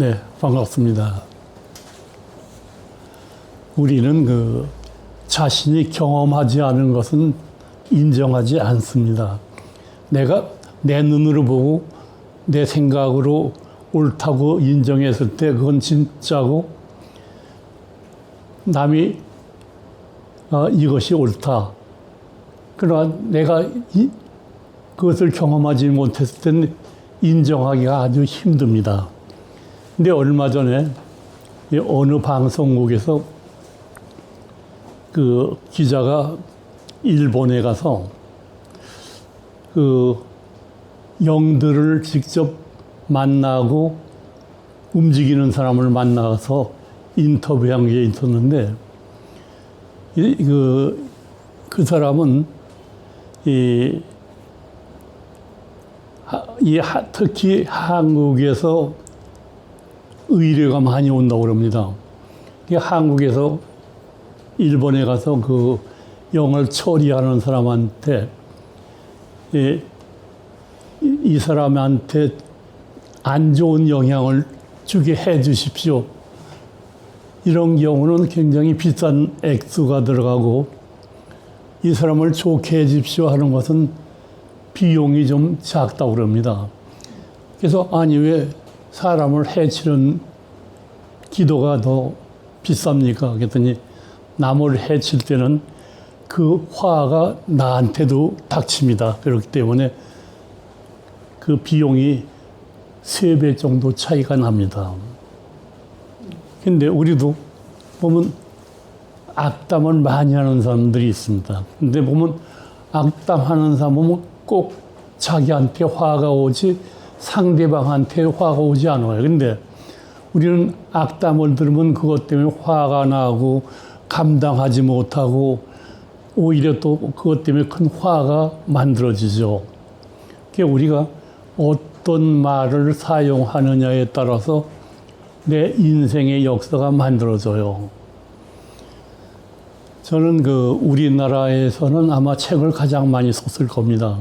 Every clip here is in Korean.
네, 반갑습니다. 우리는 자신이 경험하지 않은 것은 인정하지 않습니다. 내가 내 눈으로 보고 내 생각으로 옳다고 인정했을 때 그건 진짜고, 남이 이것이 옳다. 그러나 내가 그것을 경험하지 못했을 때는 인정하기가 아주 힘듭니다. 근데 얼마 전에 어느 방송국에서 그 기자가 일본에 가서 그 영들을 직접 만나고 움직이는 사람을 만나서 인터뷰한 게 있었는데, 그 사람은 특히 한국에서 의뢰가 많이 온다고 그럽니다. 한국에서 일본에 가서 그 영을 처리하는 사람한테 이 사람한테 안 좋은 영향을 주게 해 주십시오. 이런 경우는 굉장히 비싼 액수가 들어가고, 이 사람을 좋게 해 주십시오 하는 것은 비용이 좀 작다고 그럽니다. 그래서 아니 왜 사람을 해치는 기도가 더 비쌉니까? 그랬더니 남을 해칠 때는 그 화가 나한테도 닥칩니다. 그렇기 때문에 그 비용이 3배 정도 차이가 납니다. 근데 우리도 보면 악담을 많이 하는 사람들이 있습니다. 근데 보면 악담하는 사람은 꼭 자기한테 화가 오지 상대방한테 화가 오지 않아요. 근데 우리는 악담을 들으면 그것 때문에 화가 나고 감당하지 못하고 오히려 또 그것 때문에 큰 화가 만들어지죠. 그러니까 우리가 어떤 말을 사용하느냐에 따라서 내 인생의 역사가 만들어져요. 저는 우리나라에서는 아마 책을 가장 많이 썼을 겁니다.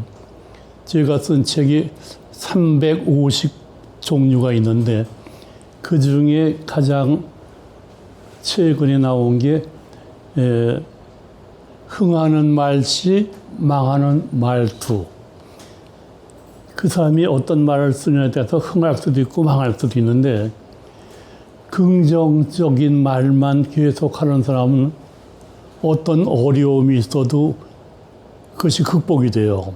제가 쓴 책이 350 종류가 있는데, 그 중에 가장 최근에 나온 게 흥하는 말씨, 망하는 말투. 그 사람이 어떤 말을 쓰느냐에 따라서 흥할 수도 있고 망할 수도 있는데, 긍정적인 말만 계속하는 사람은 어떤 어려움이 있어도 그것이 극복이 돼요.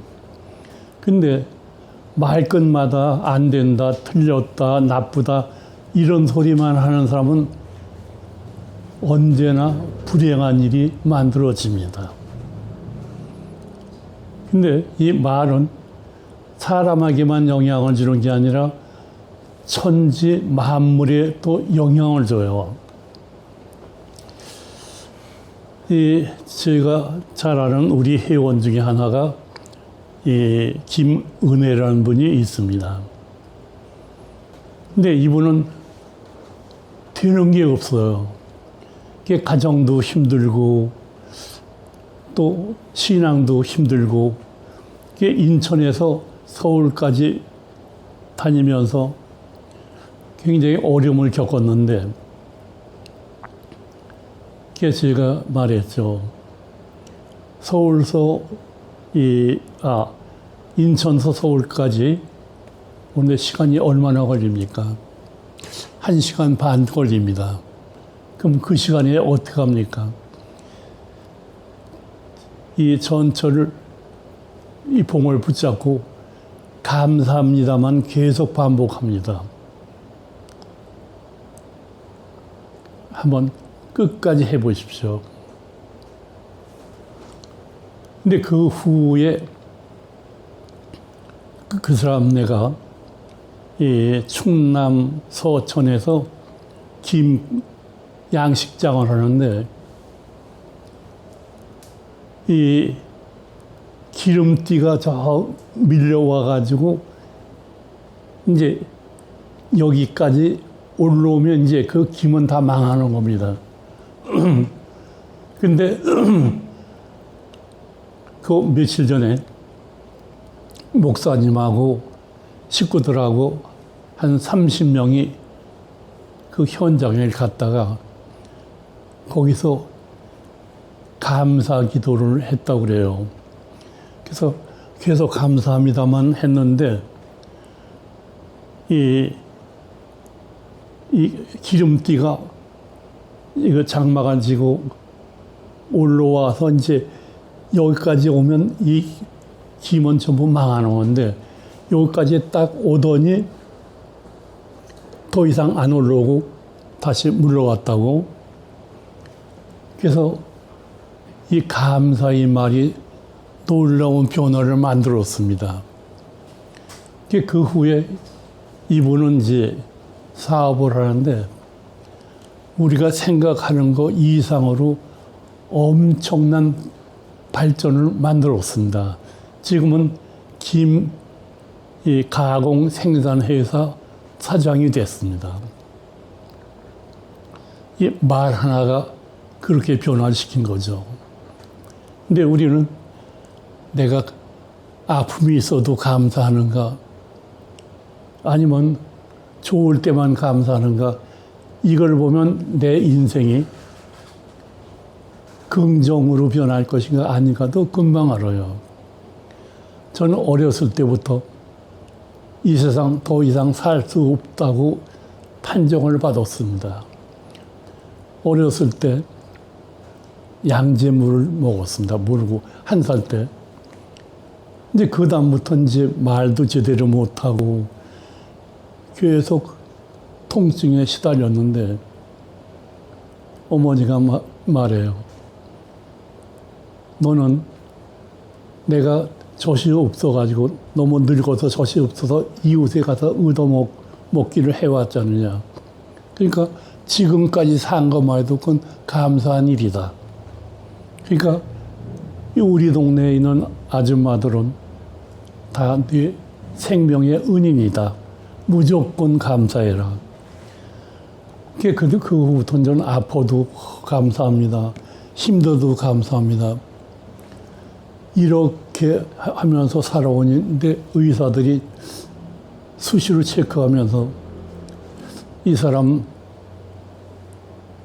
근데 말끝마다 안 된다, 틀렸다, 나쁘다 이런 소리만 하는 사람은 언제나 불행한 일이 만들어집니다. 근데 이 말은 사람에게만 영향을 주는 게 아니라 천지 만물에 또 영향을 줘요. 제가 잘 아는 우리 회원 중에 하나가 김은혜라는 분이 있습니다. 근데 이분은 되는 게 없어요. 가정도 힘들고 또 신앙도 힘들고, 인천에서 서울까지 다니면서 굉장히 어려움을 겪었는데, 제가 말했죠. 인천서 서울까지 오는데 시간이 얼마나 걸립니까? 1시간 반 걸립니다. 그럼 그 시간에 어떻게 합니까? 이 전철을, 이 봉을 붙잡고 감사합니다만 계속 반복합니다. 한번 끝까지 해보십시오. 근데 그 후에 그 사람 내가 충남 서천에서 양식장을 하는데, 이 기름띠가 저 밀려와가지고 이제 여기까지 올라오면 이제 그 김은 다 망하는 겁니다. 근데 그 며칠 전에 목사님하고 식구들하고 한 30명이 그 현장에 갔다가 거기서 감사 기도를 했다고 그래요. 그래서 계속 감사합니다만 했는데 이 기름띠가 이거 장마가 지고 올라와서 이제 여기까지 오면 이 김은 전부 망하는 건데 여기까지 딱 오더니 더 이상 안 올라오고 다시 물러갔다고. 그래서 이 감사의 말이 놀라운 변화를 만들었습니다. 그 후에 이분은 이제 사업을 하는데 우리가 생각하는 것 이상으로 엄청난 발전을 만들었습니다. 지금은 이 가공 생산회사 사장이 됐습니다. 이 말 하나가 그렇게 변화시킨 거죠. 근데 우리는 내가 아픔이 있어도 감사하는가, 아니면 좋을 때만 감사하는가, 이걸 보면 내 인생이 긍정으로 변할 것인가 아닌가도 금방 알아요. 저는 어렸을 때부터 이 세상 더 이상 살 수 없다고 판정을 받았습니다. 어렸을 때 양잿물을 먹었습니다. 모르고 1살 때. 근데 그 다음부터 이제 말도 제대로 못하고 계속 통증에 시달렸는데 어머니가 말해요. 너는 내가 젖이 없어가지고 너무 늙어서 젖이 없어서 이웃에 가서 얻어먹기를 해왔잖느냐. 그러니까 지금까지 산 것만 해도 그건 감사한 일이다. 그러니까 우리 동네에 있는 아줌마들은 다 네 생명의 은인이다. 무조건 감사해라. 그 후부터는 저는 아파도 감사합니다. 힘들어도 감사합니다. 이렇게 하면서 살아오는데 의사들이 수시로 체크하면서 이 사람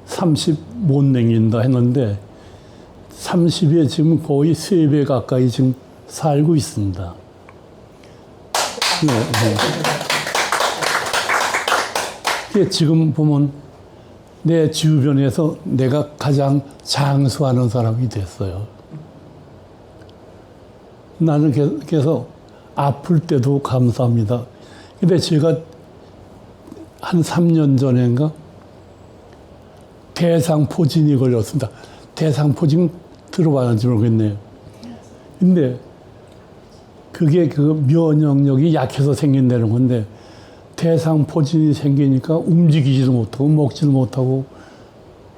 30 못 남긴다 했는데 30에 지금 거의 3배 가까이 지금 살고 있습니다. 네. 지금 보면 내 주변에서 내가 가장 장수하는 사람이 됐어요. 나는 계속 아플 때도 감사합니다. 근데 제가 한 3년 전인가 대상포진이 걸렸습니다. 대상포진 들어봤는지 모르겠네요. 근데 그게 그 면역력이 약해서 생긴다는 건데 대상포진이 생기니까 움직이지도 못하고 먹지도 못하고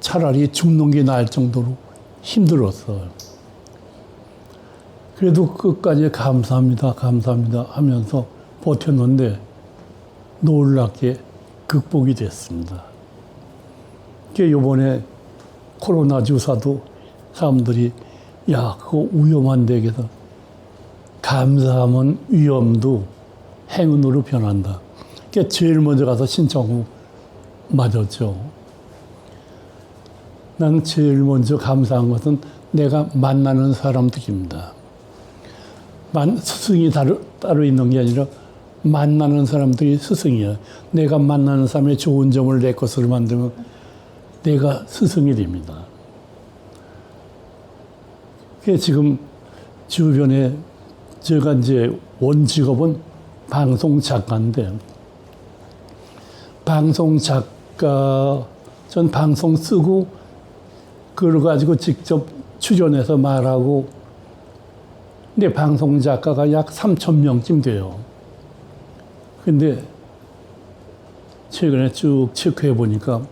차라리 죽는 게 나을 정도로 힘들었어요. 그래도 끝까지 감사합니다, 감사합니다 하면서 버텼는데 놀랍게 극복이 됐습니다. 요번에 코로나 주사도 사람들이 야, 그거 위험한데 그래서 감사하면 위험도 행운으로 변한다. 제일 먼저 가서 신청하고 맞았죠. 난 제일 먼저 감사한 것은 내가 만나는 사람들입니다. 스승이 따로 있는 게 아니라 만나는 사람들이 스승이야. 내가 만나는 사람의 좋은 점을 내 것으로 만들면 내가 스승이 됩니다. 지금 주변에 제가 이제 원 직업은 방송 작가인데 방송 작가, 전 방송 쓰고 그걸 가지고 직접 출연해서 말하고 근데 방송 작가가 약 3,000명쯤 돼요. 근데 최근에 쭉 체크해 보니까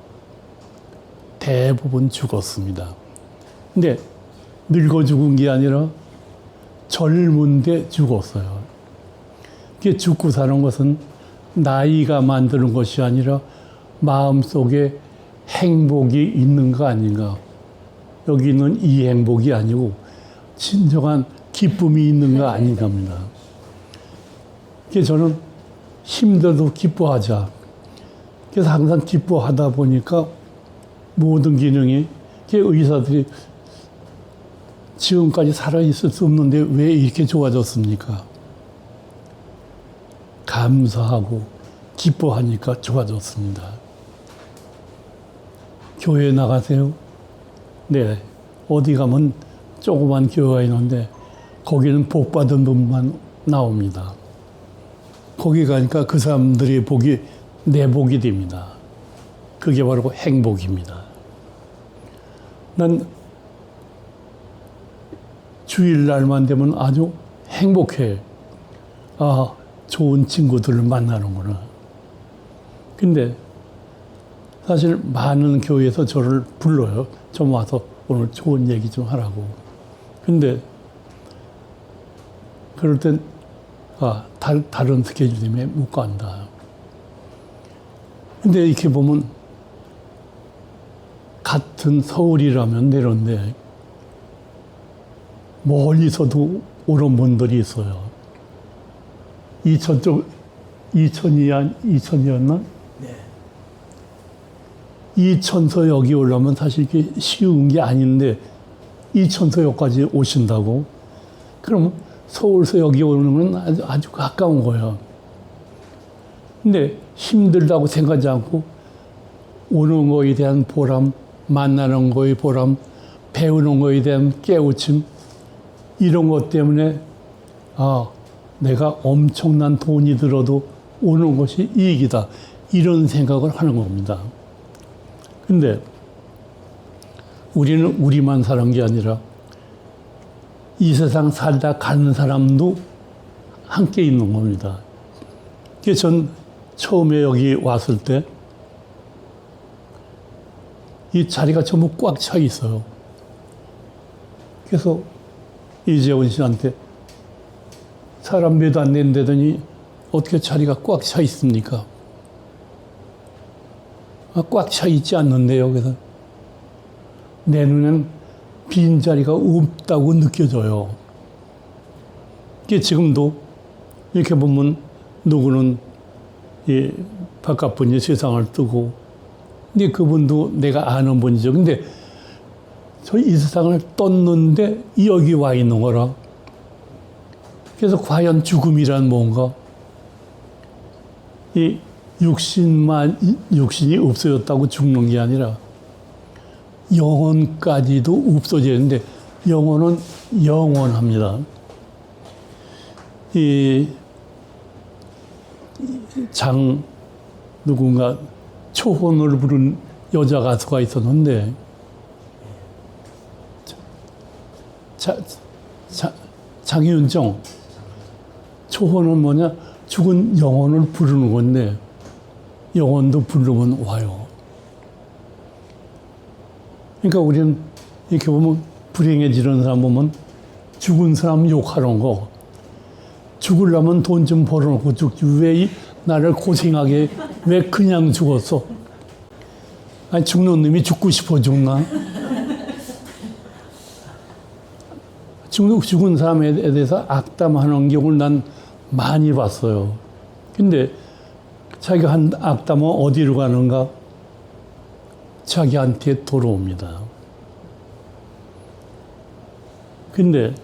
대부분 죽었습니다. 근데 늙어 죽은 게 아니라 젊은데 죽었어요. 그게 죽고 사는 것은 나이가 만드는 것이 아니라 마음속에 행복이 있는 거 아닌가. 여기는 이 행복이 아니고 진정한 기쁨이 있는 거 아닌가 합니다. 그래서 저는 힘들어도 기뻐하자. 그래서 항상 기뻐하다 보니까 모든 기능이 의사들이 지금까지 살아있을 수 없는데 왜 이렇게 좋아졌습니까? 감사하고 기뻐하니까 좋아졌습니다. 교회 나가세요? 네. 어디 가면 조그만 교회가 있는데 거기는 복 받은 분만 나옵니다. 거기 가니까 그 사람들의 복이 내 복이 됩니다. 그게 바로 행복입니다. 난 주일날만 되면 아주 행복해. 아, 좋은 친구들을 만나는구나. 근데 사실 많은 교회에서 저를 불러요. 좀 와서 오늘 좋은 얘기 좀 하라고. 근데 그럴 땐 다른 스케줄 때문에 못 간다. 근데 이렇게 보면 같은 서울이라면 내려온데 멀리서도 오는 분들이 있어요. 이천이었나? 네. 이천서 여기 올라오면 사실 이게 쉬운 게 아닌데 이천서 여기까지 오신다고? 그럼 서울서 여기 오는 건 아주 가까운 거예요. 근데 힘들다고 생각하지 않고 오는 거에 대한 보람, 만나는 거의 보람, 배우는 거에 대한 깨우침, 이런 것 때문에 내가 엄청난 돈이 들어도 오는 것이 이익이다. 이런 생각을 하는 겁니다. 근데 우리는 우리만 사는 게 아니라 이 세상 살다 가는 사람도 함께 있는 겁니다. 그래서 전 처음에 여기 왔을 때 이 자리가 전부 꽉 차 있어요. 그래서 이재원 씨한테 사람 몇 안 된다더니 어떻게 자리가 꽉 차 있습니까? 꽉 차 있지 않는데요. 그래서 내 눈엔 빈 자리가 없다고 느껴져요. 이게 지금도 이렇게 보면 누구는 이 바깥 분이 세상을 뜨고, 근데 그분도 내가 아는 분이죠. 근데 저 이 세상을 떴는데 여기 와 있는 거라. 그래서 과연 죽음이란 뭔가? 이 육신이 없어졌다고 죽는 게 아니라 영혼까지도 없어지는데 영혼은 영원합니다. 누군가 초혼을 부른 여자 가수가 있었는데 장윤정. 초혼은 뭐냐? 죽은 영혼을 부르는 건데 영혼도 부르면 와요. 그러니까 우리는 이렇게 보면 불행해지는 사람 보면 죽은 사람 욕하는 거. 죽으려면 돈 좀 벌어놓고 죽지. 왜 나를 고생하게 왜 그냥 죽었어? 아니 죽는 놈이 죽고 싶어 죽나? 죽은 사람에 대해서 악담하는 경우를 난 많이 봤어요. 근데 자기가 한 악담은 어디로 가는가? 자기한테 돌아옵니다. 근데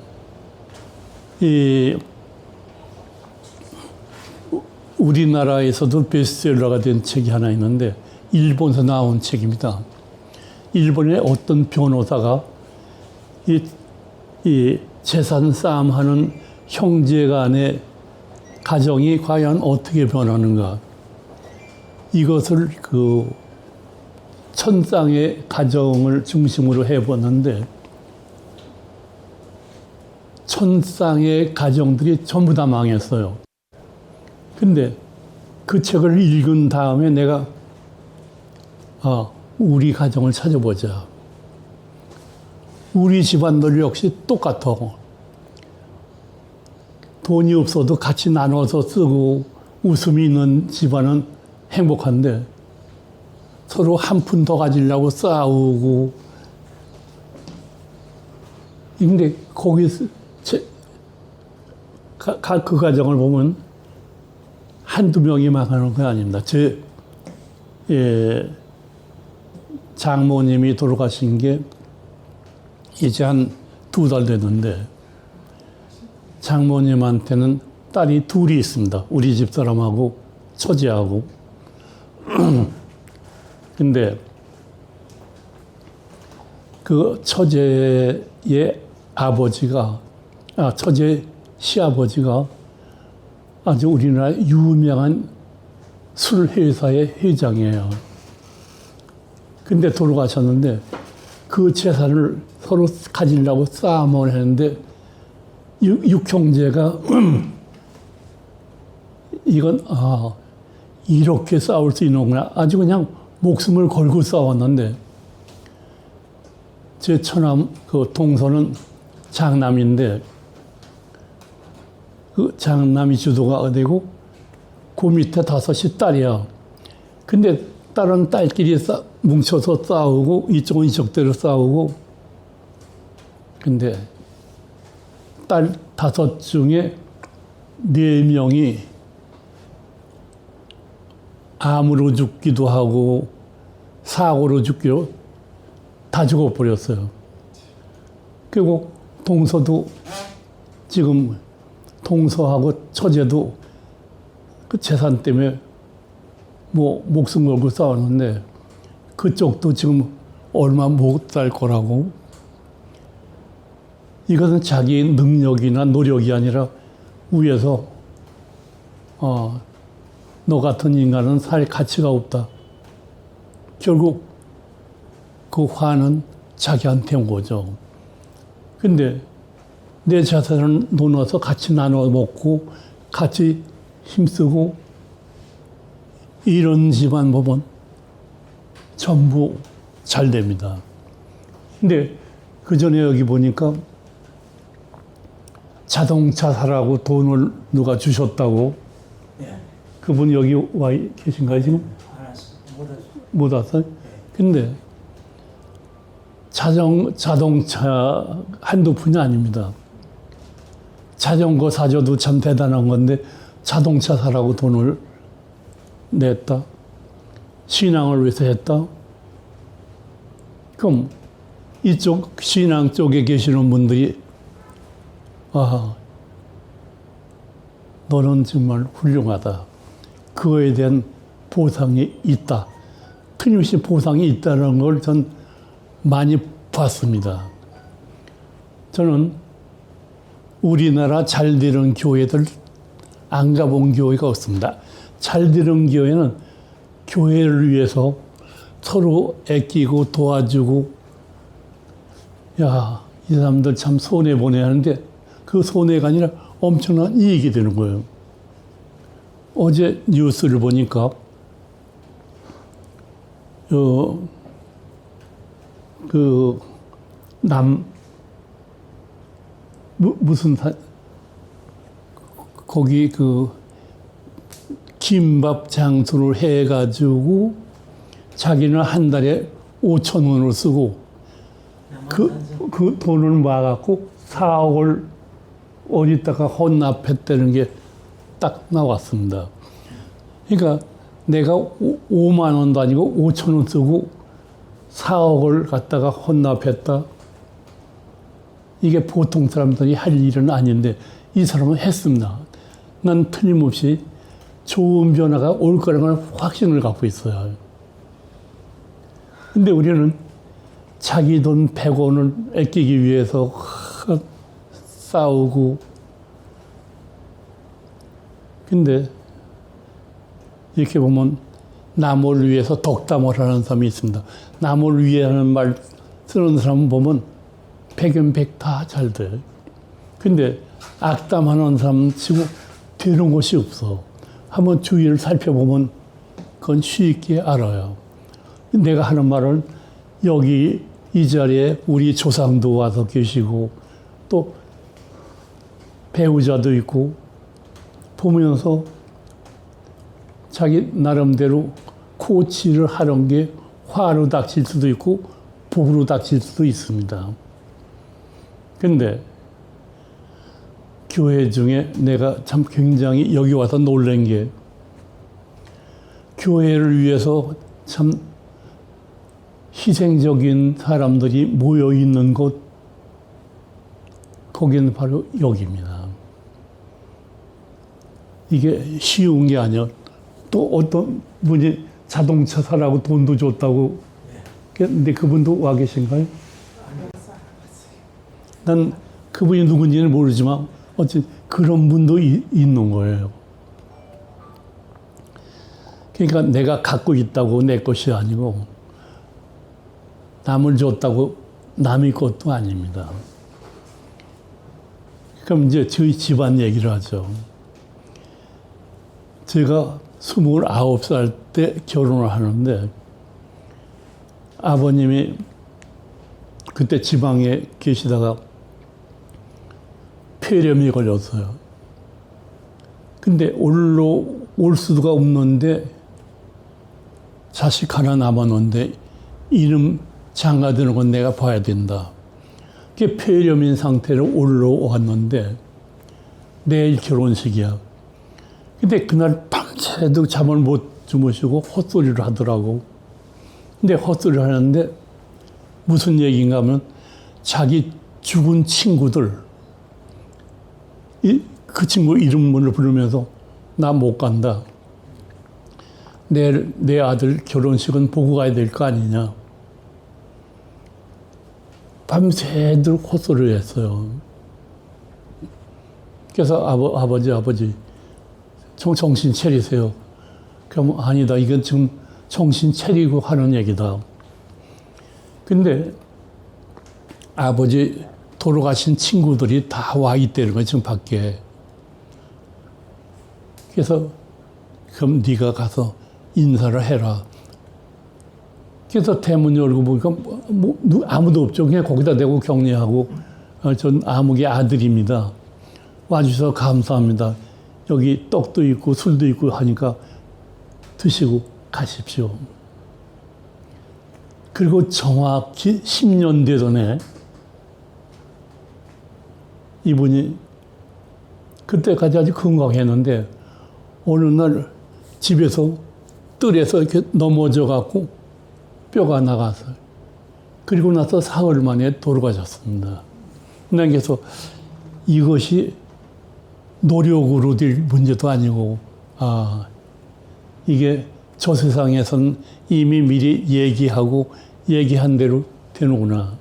우리나라에서도 베스트셀러가 된 책이 하나 있는데 일본에서 나온 책입니다. 일본의 어떤 변호사가 이 재산 싸움하는 형제 간의 가정이 과연 어떻게 변하는가. 이것을 그 천쌍의 가정을 중심으로 해보는데 천쌍의 가정들이 전부 다 망했어요. 근데 그 책을 읽은 다음에 내가 우리 가정을 찾아보자. 우리 집안들 역시 똑같아. 돈이 없어도 같이 나눠서 쓰고 웃음이 있는 집안은 행복한데 서로 한 푼 더 가지려고 싸우고. 근데 거기서 그 가정을 보면 한두 명이 망하는 건 아닙니다. 예, 장모님이 돌아가신 게 이제 한 2달 됐는데, 장모님한테는 딸이 둘이 있습니다. 우리 집 사람하고 처제하고. 근데 그 처제의 아버지가, 처제 시아버지가 아주 우리나라 유명한 술 회사의 회장이에요. 근데 돌아가셨는데 그 재산을 서로 가지려고 싸움을 했는데 육형제가 이건 이렇게 싸울 수 있는구나. 아주 그냥 목숨을 걸고 싸웠는데 제 처남 그 동서는 장남인데 그 장남이 주도가 되고 그 밑에 5이 딸이야. 근데 딸은 딸끼리 뭉쳐서 싸우고 이쪽은 이쪽대로 싸우고. 근데 딸 5 중에 4명이 암으로 죽기도 하고 사고로 죽기로 다 죽어버렸어요. 그리고 동서도 지금 동서하고 처제도 그 재산 때문에 뭐 목숨 걸고 싸웠는데 그쪽도 지금 얼마 못 살 거라고. 이것은 자기 능력이나 노력이 아니라 위에서 너 같은 인간은 살 가치가 없다. 결국 그 화는 자기한테 온 거죠. 근데 내 자산을 나눠서 같이 나눠 먹고 같이 힘쓰고 이런 집안 보면 전부 잘 됩니다. 근데 그 전에 여기 보니까 자동차 사라고 돈을 누가 주셨다고. 네. 그분 여기 와 계신가요, 지금? 못 왔어요? 근데 자동차 한두 푼이 아닙니다. 자전거 사줘도 참 대단한 건데 자동차 사라고 돈을 냈다. 신앙을 위해서 했다. 그럼 이쪽 신앙 쪽에 계시는 분들이 너는 정말 훌륭하다. 그거에 대한 보상이 있다. 틀림없이 보상이 있다는 걸 전 많이 봤습니다. 저는 우리나라 잘 되는 교회들 안 가본 교회가 없습니다. 잘 되는 교회는 교회를 위해서 서로 애끼고 도와주고, 야, 이 사람들 참 손해보내야 하는데 그 손해가 아니라 엄청난 이익이 되는 거예요. 어제 뉴스를 보니까 거기 김밥 장수를 해가지고 자기는 한 달에 5,000원을 쓰고 그 돈을 모아갖고 4억을 어디다가 헌납했다는 게 딱 나왔습니다. 그러니까 내가 5만 원도 아니고 5,000원 쓰고 4억을 갖다가 헌납했다. 이게 보통 사람들이 할 일은 아닌데 이 사람은 했습니다. 난 틀림없이 좋은 변화가 올 거라는 확신을 갖고 있어요. 근데 우리는 자기 돈 100원을 아끼기 위해서 싸우고. 근데 이렇게 보면 남을 위해서 덕담을 하는 사람이 있습니다. 남을 위해 하는 말 쓰는 사람 보면 백연백 다 잘 돼. 근데 악담하는 사람 치고 되는 것이 없어. 한번 주위를 살펴보면 그건 쉽게 알아요. 내가 하는 말은 여기 이 자리에 우리 조상도 와서 계시고 또 배우자도 있고 보면서 자기 나름대로 코치를 하는 게 화로 닥칠 수도 있고 복으로 닥칠 수도 있습니다. 근데 교회 중에 내가 참 굉장히 여기 와서 놀란 게 교회를 위해서 참 희생적인 사람들이 모여 있는 곳, 거기는 바로 여기입니다. 이게 쉬운 게 아니야. 또 어떤 분이 자동차 사라고 돈도 줬다고. 근데 그분도 와 계신가요? 난 그분이 누군지는 모르지만 어쨌든 그런 분도 있는 거예요. 그러니까 내가 갖고 있다고 내 것이 아니고 남을 줬다고 남의 것도 아닙니다. 그럼 이제 저희 집안 얘기를 하죠. 제가 29살 때 결혼을 하는데 아버님이 그때 지방에 계시다가 폐렴이 걸렸어요. 근데 올 수가 없는데 자식 하나 남았는데 이름 장가드는 건 내가 봐야 된다. 그게 폐렴인 상태로 올라왔는데 내일 결혼식이야. 근데 그날 밤새도 잠을 못 주무시고 헛소리를 하더라고. 근데 헛소리를 하는데 무슨 얘기인가 하면 자기 죽은 친구들, 그 친구 이름을 부르면서 나 못 간다. 내 아들 결혼식은 보고 가야 될 거 아니냐. 밤새도록 헛소리를 했어요. 그래서 아버지, 정신 차리세요. 그럼 아니다. 이건 지금 정신 차리고 하는 얘기다. 근데 아버지 돌아가신 친구들이 다 와 있다는 거예요, 지금 밖에. 그래서 그럼 네가 가서 인사를 해라. 그래서 대문 열고 보니까 아무도 없죠. 그냥 거기다 대고 격려하고 전 아무개 아들입니다. 와주셔서 감사합니다. 여기 떡도 있고 술도 있고 하니까 드시고 가십시오. 그리고 정확히 10년 되전에 이분이 그때까지 아주 건강했는데 어느 날 집에서 뜰에서 이렇게 넘어져 갖고 뼈가 나갔어요. 그리고 나서 사흘 만에 돌아가셨습니다. 그래서 이것이 노력으로 될 문제도 아니고, 이게 저 세상에선 이미 미리 얘기한 대로 되는구나.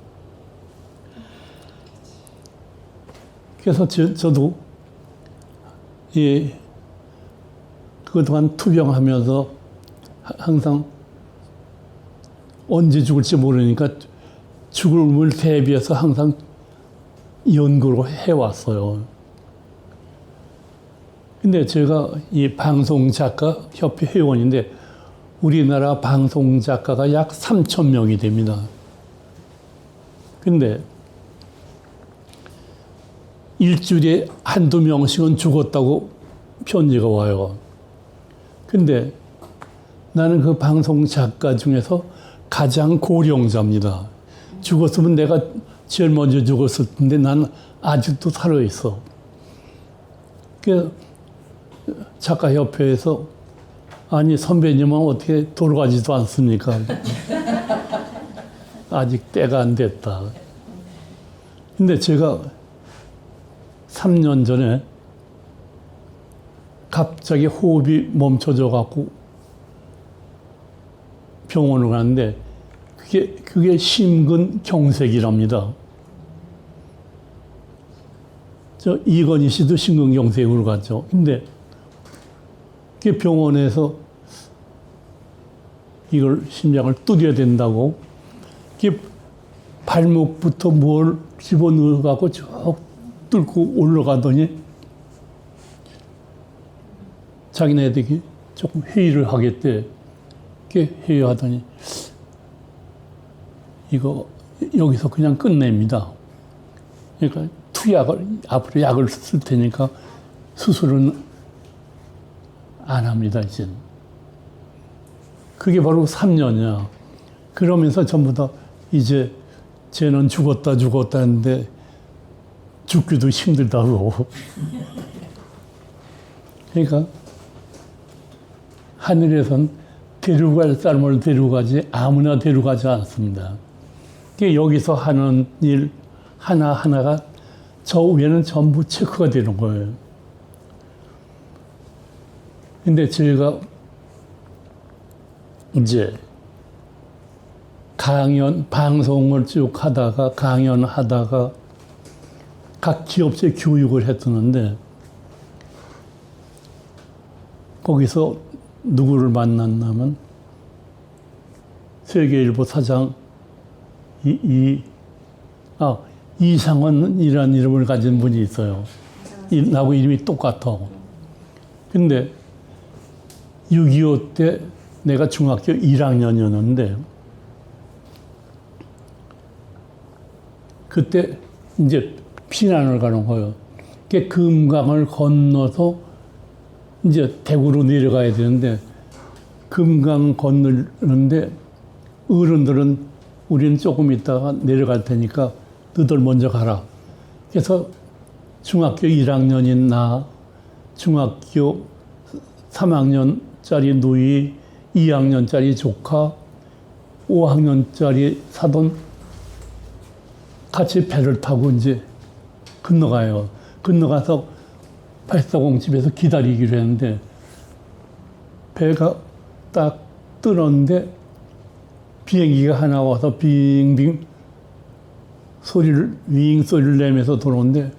그래서 저도 그동안 투병하면서 항상 언제 죽을지 모르니까 죽음을 대비해서 항상 연구를 해왔어요. 근데 제가 이 방송작가협회 회원인데 우리나라 방송작가가 약 3,000명이 됩니다. 근데 일주일에 한두 명씩은 죽었다고 편지가 와요. 근데 나는 그 방송작가 중에서 가장 고령자입니다. 죽었으면 내가 제일 먼저 죽었을 텐데 난 아직도 살아있어. 그 작가협회에서 아니 선배님은 어떻게 돌아가지도 않습니까? 아직 때가 안 됐다. 근데 제가 3년 전에 갑자기 호흡이 멈춰져 갖고 병원을 갔는데 그게 심근경색이랍니다. 저 이건희 씨도 심근경색으로 갔죠. 근데 그 병원에서 이걸 심장을 뚫어야 된다고 이게 발목부터 뭘 집어넣어 갖고 쭉 뚫고 올라가더니 자기네들이 조금 회의를 하겠대. 이렇게 회의하더니 이거 여기서 그냥 끝냅니다. 그러니까 앞으로 약을 쓸 테니까 수술은 안 합니다, 이제. 그게 바로 3년이야. 그러면서 전부 다 이제 쟤는 죽었다 했는데 죽기도 힘들다고. 그러니까 하늘에선 데려갈 사람을 데려가지 아무나 데려가지 않습니다. 여기서 하는 일 하나하나가 저 위에는 전부 체크가 되는 거예요. 근데 제가 이제 방송을 쭉 하다가 강연하다가 각 기업체 교육을 했었는데 거기서 누구를 만났냐면 세계일보 사장 이상원이라는 이름을 가진 분이 있어요. 나하고 이름이 똑같아. 근데 6.25 때 내가 중학교 1학년이었는데 그때 이제 피난을 가는 거예요. 금강을 건너서 이제 대구로 내려가야 되는데 금강 건너는데 어른들은 우리는 조금 있다가 내려갈 테니까 너들 먼저 가라. 그래서 중학교 1학년인 나, 중학교 3학년짜리 누이, 2학년짜리 조카, 5학년짜리 사돈 같이 배를 타고 이제 건너가요. 건너가서 840 집에서 기다리기로 했는데 배가 딱 뜨는데 비행기가 하나 와서 빙빙 소리를 내면서 들어오는데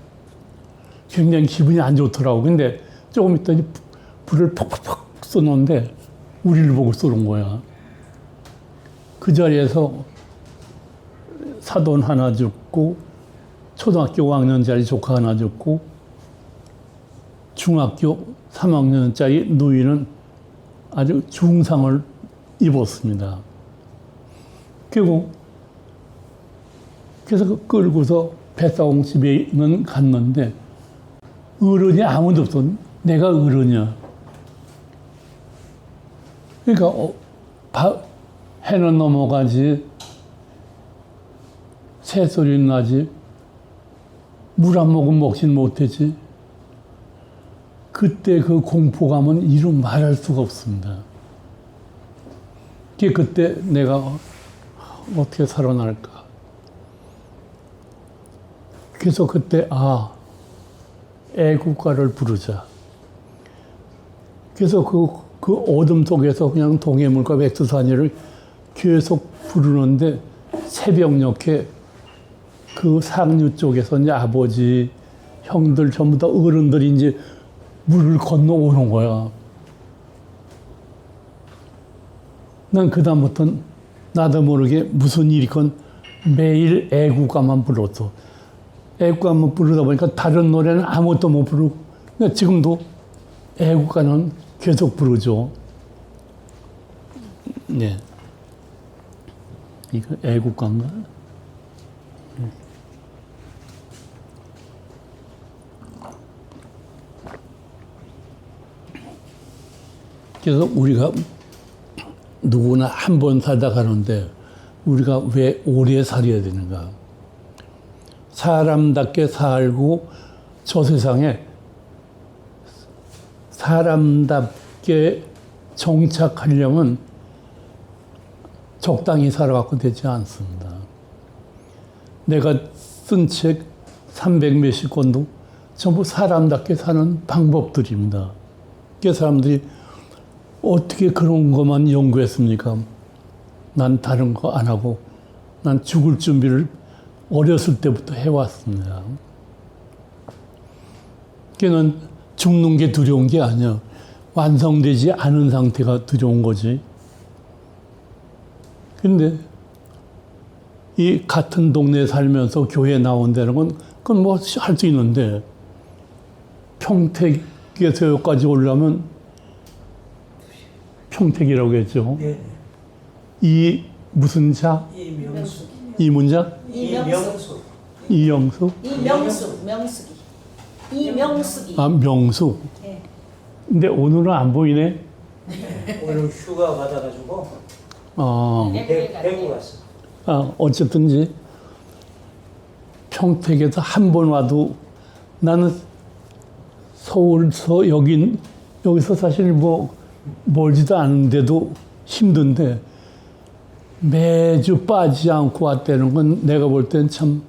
굉장히 기분이 안 좋더라고. 근데 조금 있더니 불을 퍽퍽퍽 쏘는데 우리를 보고 쏘는 거야. 그 자리에서 사돈 하나 죽고 초등학교 5학년짜리 조카 하나 죽고 중학교 3학년짜리 누이는 아주 중상을 입었습니다. 결국 그래서 끌고서 뱃사공 집에는 갔는데 어른이 아무도 없어. 내가 어른이야. 그러니까 해는 넘어가지, 새소리는 나지, 물 한 모금 먹진 못했지. 그때 그 공포감은 이루 말할 수가 없습니다. 그때 내가 어떻게 살아날까. 그래서 그때 애국가를 부르자. 그래서 그 어둠 속에서 그냥 동해물과 백두산이를 계속 부르는데 새벽녘에 그 상류 쪽에서 이제 아버지, 형들 전부 다 어른들이 이제 물을 건너오는 거야. 난 그다음부터는 나도 모르게 무슨 일이건 매일 애국가만 불렀어. 애국가만 부르다 보니까 다른 노래는 아무것도 못 부르고 지금도 애국가는 계속 부르죠. 네. 이거 애국가인가? 네. 그래서 우리가 누구나 한 번 살다 가는데 우리가 왜 오래 살아야 되는가? 사람답게 살고 저 세상에 사람답게 정착하려면 적당히 살아갖고 되지 않습니다. 내가 쓴 책 300몇십 권도 전부 사람답게 사는 방법들입니다. 그 사람들이 어떻게 그런 것만 연구했습니까? 난 다른 거 안 하고 난 죽을 준비를 어렸을 때부터 해왔습니다. 걔는 죽는 게 두려운 게 아니야. 완성되지 않은 상태가 두려운 거지. 근데 이 같은 동네에 살면서 교회 나온다는 건 그건 뭐 할 수 있는데 평택에서 여기까지 오려면 평택이라고 했죠. 네. 이 무슨 자? 이명숙. 이문자? 이명숙. 이영숙? 명숙이. 이명숙이. 명숙. 네. 근데 오늘은 안 보이네. 오늘 휴가 받아가지고 대구 갔어. 어쨌든지 평택에서 한 번 와도 나는 서울서 여기서 사실 뭐 멀지도 않은데도 힘든데 매주 빠지지 않고 왔다는 건 내가 볼 땐 참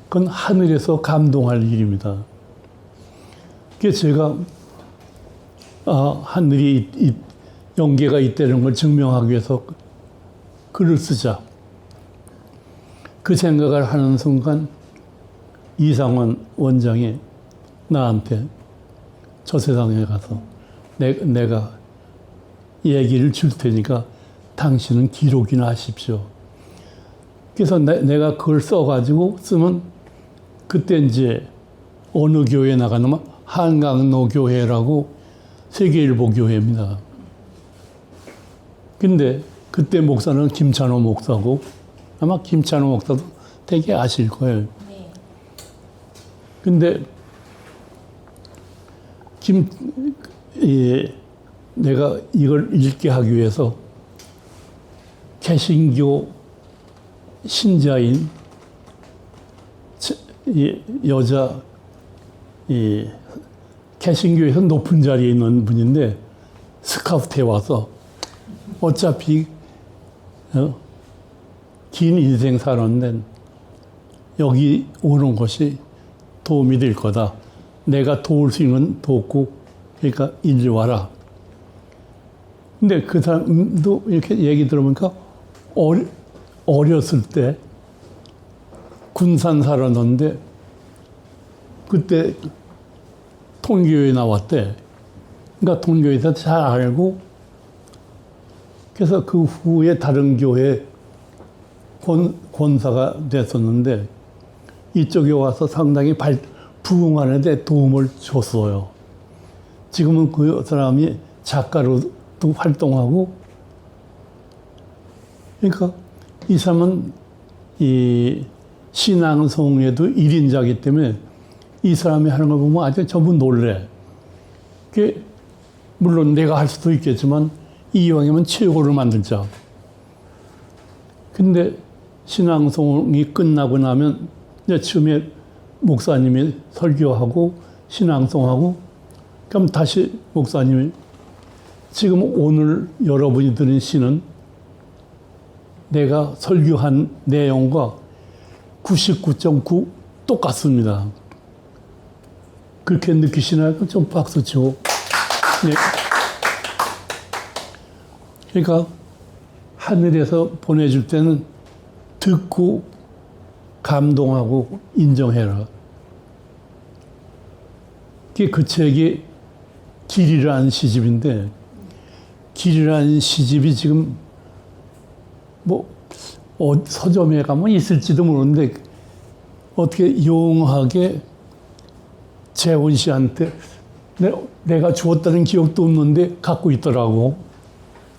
그건 하늘에서 감동할 일입니다. 그래서 제가 하늘이 영계가 있다는 걸 증명하기 위해서 글을 쓰자. 그 생각을 하는 순간 이상원 원장이 나한테 저 세상에 가서 내가 얘기를 줄 테니까 당신은 기록이나 하십시오. 그래서 내가 그걸 써가지고 쓰면 그때 이제 어느 교회에 나가냐면 한강노교회라고 세계일보 교회입니다. 근데 그때 목사는 김찬호 목사고 아마 김찬호 목사도 되게 아실 거예요. 네. 근데 내가 이걸 읽게 하기 위해서 개신교 신자인 여자 개신교에서 높은 자리에 있는 분인데 스카우트에 와서 어차피 긴 인생 살았는데 여기 오는 것이 도움이 될 거다. 내가 도울 수 있는 돕고 그러니까 이리 와라. 근데 그 사람도 이렇게 얘기 들어보니까 어렸을 때 군산 살았는데 그때 통교에 나왔대. 그러니까 통교에서 잘 알고 그래서 그 후에 다른 교회 권사가 됐었는데 이쪽에 와서 상당히 부흥하는 데 도움을 줬어요. 지금은 그 사람이 작가로도 활동하고 그러니까 이 사람은 이 신앙송에도 1인자이기 때문에 이 사람이 하는 걸 보면 아주 전부 놀래. 그게 물론 내가 할 수도 있겠지만 이왕이면 최고를 만들자. 근데 신앙송이 끝나고 나면 이제 처음에 목사님이 설교하고 신앙송하고 그럼 다시 목사님이 지금 오늘 여러분이 들은 시는 내가 설교한 내용과 99.9 똑같습니다. 그렇게 느끼시나요? 좀 박수 치고. 네. 그러니까 하늘에서 보내줄 때는 듣고 감동하고 인정해라. 그 책이 길이라는 시집인데 길이라는 시집이 지금 뭐 서점에 가면 있을지도 모르는데 어떻게 용하게 재훈 씨한테 내가 주었다는 기억도 없는데 갖고 있더라고.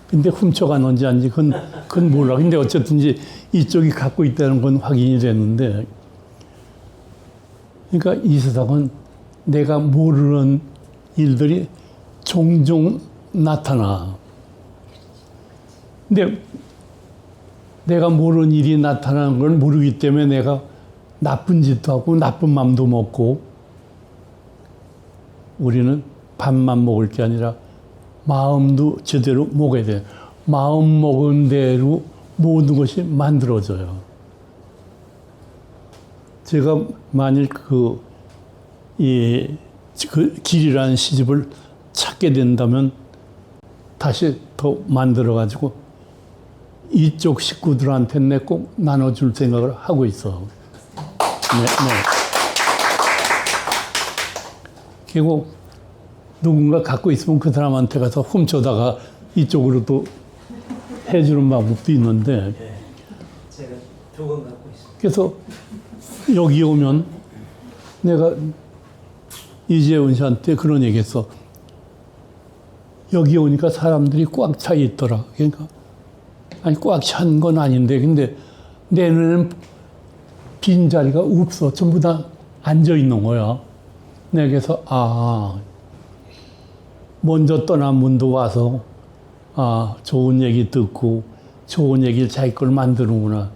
근데 훔쳐가는지 아닌지 그건 몰라. 근데 어쨌든지 이쪽이 갖고 있다는 건 확인이 됐는데 그러니까 이 세상은 내가 모르는 일들이 종종 나타나. 근데 내가 모르는 일이 나타나는 걸 모르기 때문에 내가 나쁜 짓도 하고 나쁜 맘도 먹고 우리는 밥만 먹을 게 아니라 마음도 제대로 먹어야 돼요. 마음 먹은 대로 모든 것이 만들어져요. 제가 만일 그 길이라는 시집을 찾게 된다면 다시 더 만들어가지고 이쪽 식구들한테 내 꼭 나눠줄 생각을 하고 있어. 네. 그리고 누군가 갖고 있으면 그 사람한테 가서 훔쳐다가 이쪽으로 또 해주는 방법도 있는데. 네. 제가 조금 갖고 있습니다. 그래서 여기 오면 내가 이재훈 씨한테 그런 얘기 했어. 여기 오니까 사람들이 꽉 차 있더라. 그러니까 아니 꽉 찬 건 아닌데 근데 내 눈에는 빈자리가 없어. 전부 다 앉아 있는 거야. 내게서 먼저 떠난 분도 와서 좋은 얘기 듣고 좋은 얘기를 자기 걸 만드는구나.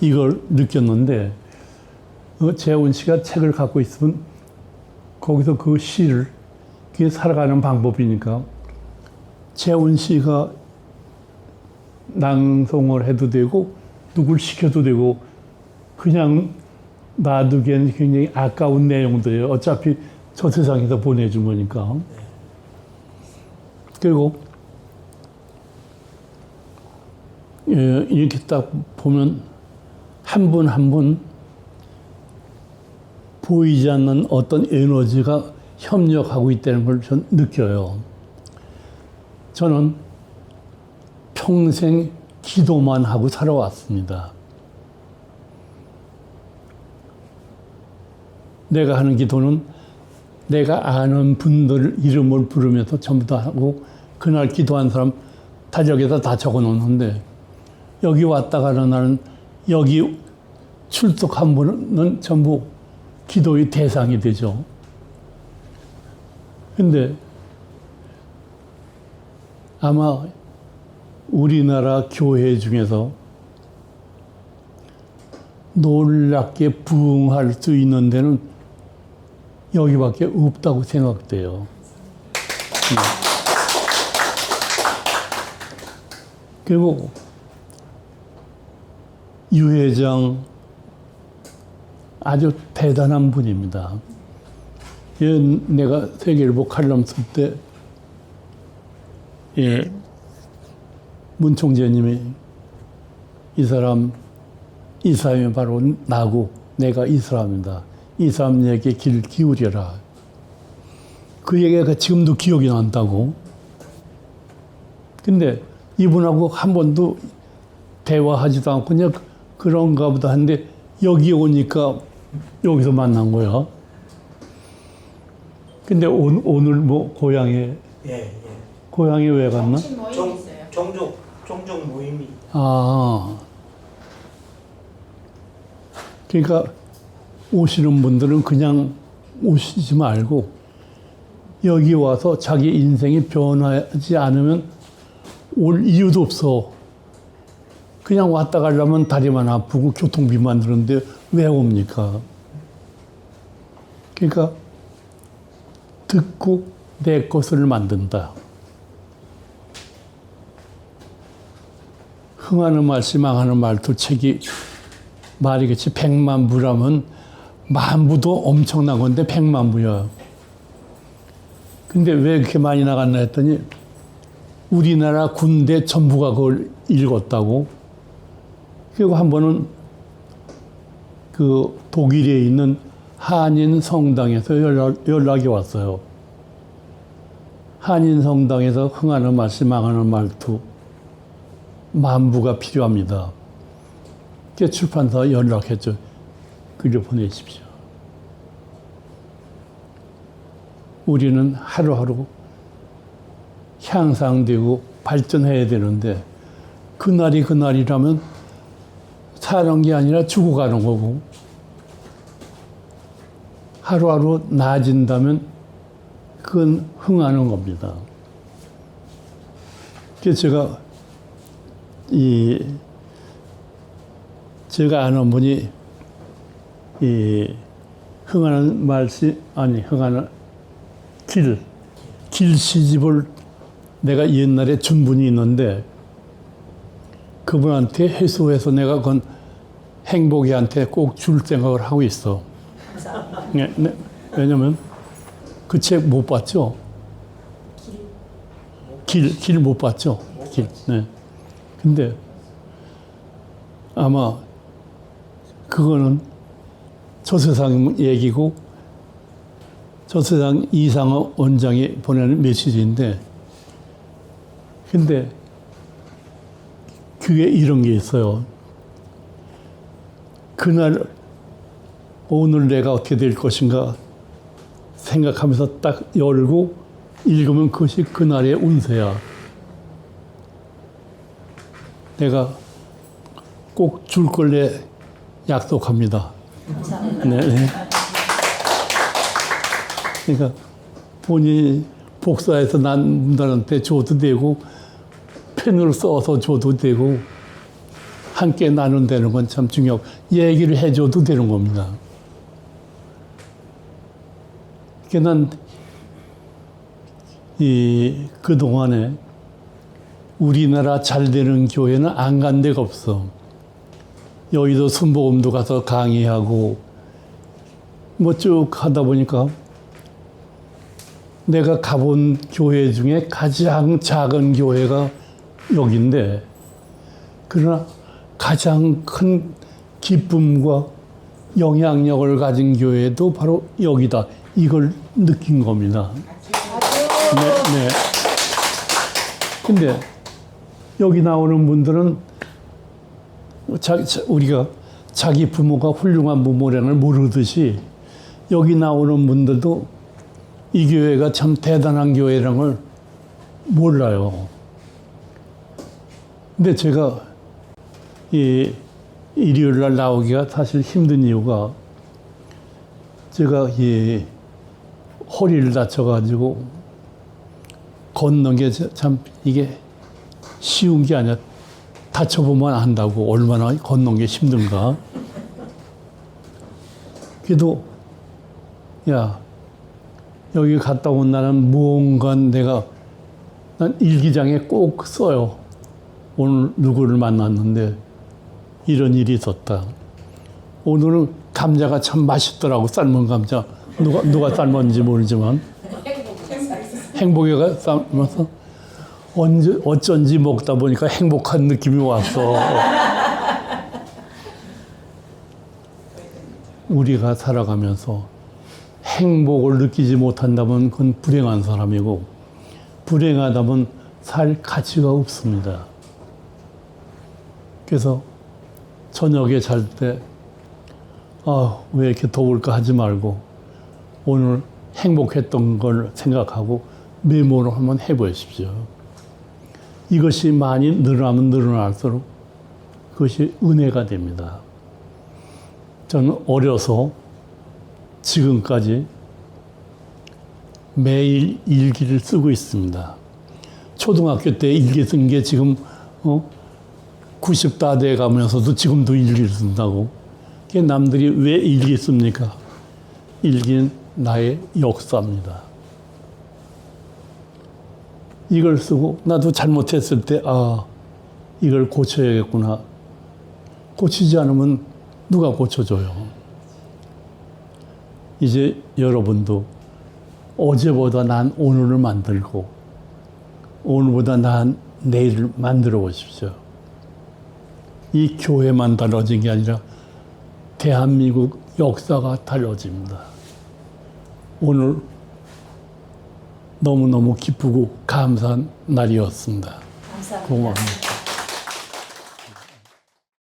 이걸 느꼈는데 재훈 씨가 책을 갖고 있으면 거기서 그 시를 그게 살아가는 방법이니까 재훈 씨가 낭송을 해도 되고 누굴 시켜도 되고 그냥 놔두기에는 굉장히 아까운 내용들이에요. 어차피 저 세상에서 보내준 거니까. 그리고 이렇게 딱 보면 한 분 한 분 보이지 않는 어떤 에너지가 협력하고 있다는 걸 전 느껴요. 저는 평생 기도만 하고 살아왔습니다. 내가 하는 기도는 내가 아는 분들 이름을 부르면서 전부 다 하고 그날 기도한 사람 달력에다 다 적어 놓는데 여기 왔다가는 나는 여기 출석한 분은 전부 기도의 대상이 되죠. 근데 아마 우리나라 교회 중에서 놀랍게 부흥할 수 있는 데는 여기밖에 없다고 생각돼요. 그리고 유 회장 아주 대단한 분입니다. 내가 세계일보 칼럼 쓸 때 문 총재님이 이 사람이 바로 나고 내가 이 사람이다. 이 사람 얘기에 귀를 기울여라. 그 얘기가 지금도 기억이 난다고. 근데 이분하고 한 번도 대화하지도 않고 그냥 그런가 보다 하는데 여기 오니까 여기서 만난 거야. 근데 오늘 뭐 고향에 예. 고향에 왜 갔나? 정신 모임 있어요. 종족 모임이. 아. 그러니까 오시는 분들은 그냥 오시지 말고 여기 와서 자기 인생이 변하지 않으면 올 이유도 없어. 그냥 왔다 가려면 다리만 아프고 교통비만 드는데 왜 옵니까? 그러니까 듣고 내 것을 만든다. 흥하는 말씀 망하는 말도 책이 말이겠지. 100만 부라면 만부도 엄청난 건데 100만 부야. 근데 왜 그렇게 많이 나갔나 했더니 우리나라 군대 전부가 그걸 읽었다고. 그리고 한 번은 그 독일에 있는 한인 성당에서 연락이 왔어요. 한인 성당에서 흥하는 말씀 망하는 말투 만부가 필요합니다. 그래서 출판사 연락했죠. 글을 보내십시오. 우리는 하루하루 향상되고 발전해야 되는데 그날이 그날이라면 사는 게 아니라 죽어가는 거고 하루하루 나아진다면 그건 흥하는 겁니다. 그래서 제가 아는 분이 흥하는 말씨 흥하는 길 시집을 내가 옛날에 준 분이 있는데 그분한테 해소해서 내가 그건 행복이한테 꼭 줄 생각을 하고 있어. 네, 왜냐면 그 책 못 봤죠? 길 못 봤죠? 길. 네. 근데 아마 그거는 저 세상 얘기고 저 세상 이상호 원장이 보내는 메시지인데 근데 그게 이런 게 있어요. 그날 오늘 내가 어떻게 될 것인가 생각하면서 딱 열고 읽으면 그것이 그날의 운세야. 내가 꼭 줄 걸래 약속합니다. 감사합니다. 네. 그러니까 본인이 복사해서 난 분들한테 줘도 되고 펜으로 써서 줘도 되고 함께 나눈다는 건 참 중요하고 얘기를 해줘도 되는 겁니다. 그러니까 난 그동안에 우리나라 잘 되는 교회는 안 간 데가 없어. 여의도 순복음도 가서 강의하고 뭐 쭉 하다 보니까 내가 가본 교회 중에 가장 작은 교회가 여긴데, 그러나 가장 큰 기쁨과 영향력을 가진 교회도 바로 여기다. 이걸 느낀 겁니다. 네, 네. 근데 여기 나오는 분들은 우리가 자기 부모가 훌륭한 부모라는 걸 모르듯이 여기 나오는 분들도 이 교회가 참 대단한 교회라는 걸 몰라요. 근데 제가 이 일요일 날 나오기가 사실 힘든 이유가, 제가 이 허리를 다쳐가지고 걷는 게 참 이게 쉬운 게 아니야. 다쳐보면 안다고 얼마나 걷는 게 힘든가. 그래도 야, 여기 갔다 온 날은 무언가 난 일기장에 꼭 써요. 오늘 누구를 만났는데 이런 일이 있었다. 오늘은 감자가 참 맛있더라고. 삶은 감자. 누가 삶았는지 모르지만 행복이가 삶아서 어쩐지 먹다 보니까 행복한 느낌이 왔어. 우리가 살아가면서 행복을 느끼지 못한다면 그건 불행한 사람이고, 불행하다면 살 가치가 없습니다. 그래서 저녁에 잘 때 왜 이렇게 더울까 하지 말고 오늘 행복했던 걸 생각하고 메모를 한번 해보십시오. 이것이 많이 늘어나면 늘어날수록 그것이 은혜가 됩니다. 저는 어려서 지금까지 매일 일기를 쓰고 있습니다. 초등학교 때 일기 쓴 게 지금 90 다 돼 가면서도 지금도 일기를 쓴다고. 그게 남들이 왜 일기 씁니까? 일기는 나의 역사입니다. 이걸 쓰고 나도 잘못했을 때 이걸 고쳐야겠구나. 고치지 않으면 누가 고쳐줘요? 이제 여러분도 어제보다 난 오늘을 만들고 오늘보다 난 내일을 만들어 보십시오. 이 교회만 달라진 게 아니라 대한민국 역사가 달라집니다. 오늘 너무너무 기쁘고 감사한 날이었습니다. 감사합니다. 고마워요.